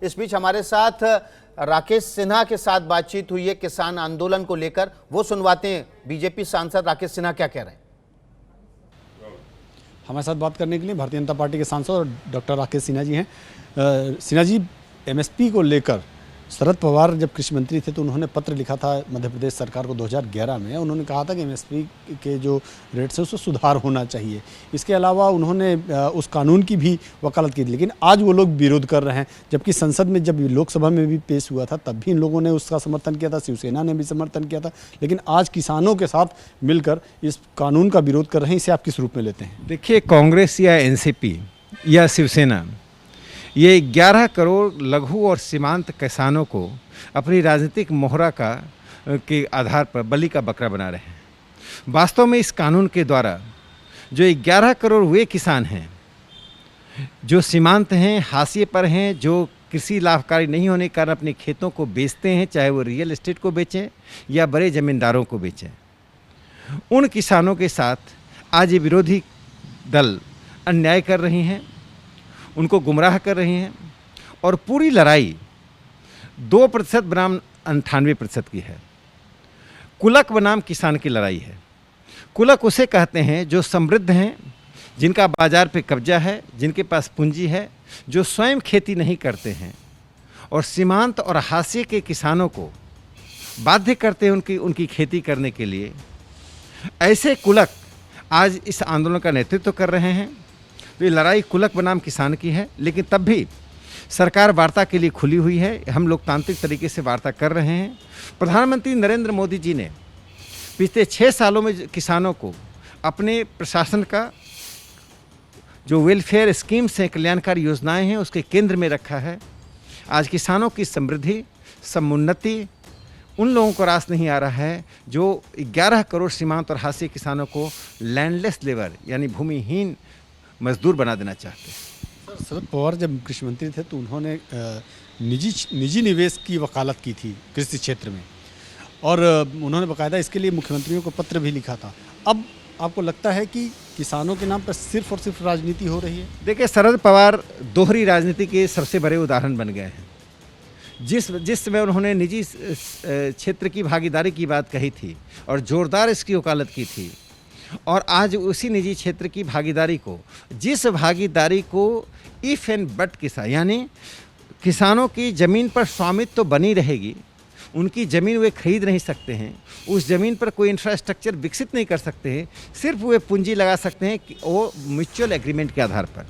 इस बीच हमारे साथ राकेश सिन्हा के साथ बातचीत हुई है किसान आंदोलन को लेकर, वो सुनवाते हैं बीजेपी सांसद राकेश सिन्हा क्या कह रहे हैं। हमारे साथ बात करने के लिए भारतीय जनता पार्टी के सांसद और डॉक्टर राकेश सिन्हा जी हैं। सिन्हा जी, एमएसपी को लेकर शरद पवार जब कृषि मंत्री थे तो उन्होंने पत्र लिखा था मध्य प्रदेश सरकार को 2011 में। उन्होंने कहा था कि एमएसपी के जो रेट्स हैं उसमें सुधार होना चाहिए। इसके अलावा उन्होंने उस कानून की भी वकालत की थी, लेकिन आज वो लोग विरोध कर रहे हैं। जबकि संसद में जब लोकसभा में भी पेश हुआ था तब भी इन लोगों ने उसका समर्थन किया था, शिवसेना ने भी समर्थन किया था, लेकिन आज किसानों के साथ मिलकर इस कानून का विरोध कर रहे हैं। इसे आप किस रूप में लेते हैं? देखिए, कांग्रेस या एनसीपी या शिवसेना ये 11 करोड़ लघु और सीमांत किसानों को अपनी राजनीतिक मोहरा के आधार पर बलि का बकरा बना रहे हैं। वास्तव में इस कानून के द्वारा जो 11 करोड़ वे किसान हैं जो सीमांत हैं, हाशिए पर हैं, जो कृषि लाभकारी नहीं होने के कारण अपने खेतों को बेचते हैं, चाहे वो रियल एस्टेट को बेचें या बड़े ज़मींदारों को बेचें, उन किसानों के साथ आज ये विरोधी दल अन्याय कर रही हैं, उनको गुमराह कर रही हैं। और पूरी लड़ाई 2% बनाम 98% की है। कुलक बनाम किसान की लड़ाई है। कुलक उसे कहते हैं जो समृद्ध हैं, जिनका बाजार पे कब्जा है, जिनके पास पूंजी है, जो स्वयं खेती नहीं करते हैं और सीमांत और हाशिए के किसानों को बाध्य करते हैं उनकी खेती करने के लिए। ऐसे कुलक आज इस आंदोलन का नेतृत्व कर रहे हैं। तो ये लड़ाई कुलक बनाम किसान की है, लेकिन तब भी सरकार वार्ता के लिए खुली हुई है। हम लोकतांत्रिक तरीके से वार्ता कर रहे हैं। प्रधानमंत्री नरेंद्र मोदी जी ने पिछले 6 सालों में किसानों को अपने प्रशासन का जो वेलफेयर स्कीम्स हैं, कल्याणकारी योजनाएं हैं, उसके केंद्र में रखा है। आज किसानों की समृद्धि, समुन्नति उन लोगों को रास नहीं आ रहा है जो 11 करोड़ सीमांत और हाशिए किसानों को लैंडलेस लेबर यानी भूमिहीन मजदूर बना देना चाहते हैं। शरद पवार जब कृषि मंत्री थे तो उन्होंने निजी निवेश की वकालत की थी कृषि क्षेत्र में, और उन्होंने बाकायदा इसके लिए मुख्यमंत्रियों को पत्र भी लिखा था। अब आपको लगता है कि किसानों के नाम पर सिर्फ और सिर्फ राजनीति हो रही है? देखिए, शरद पवार दोहरी राजनीति के सबसे बड़े उदाहरण बन गए हैं। जिस समय उन्होंने निजी क्षेत्र की भागीदारी की बात कही थी और ज़ोरदार इसकी वकालत की थी, और आज उसी निजी क्षेत्र की भागीदारी को, जिस भागीदारी को इफ़ एंड बट के साथ, यानी किसानों की ज़मीन पर स्वामित्व तो बनी रहेगी, उनकी ज़मीन वे खरीद नहीं सकते हैं, उस ज़मीन पर कोई इंफ्रास्ट्रक्चर विकसित नहीं कर सकते हैं, सिर्फ वे पूंजी लगा सकते हैं कि वो म्यूचुअल एग्रीमेंट के आधार पर।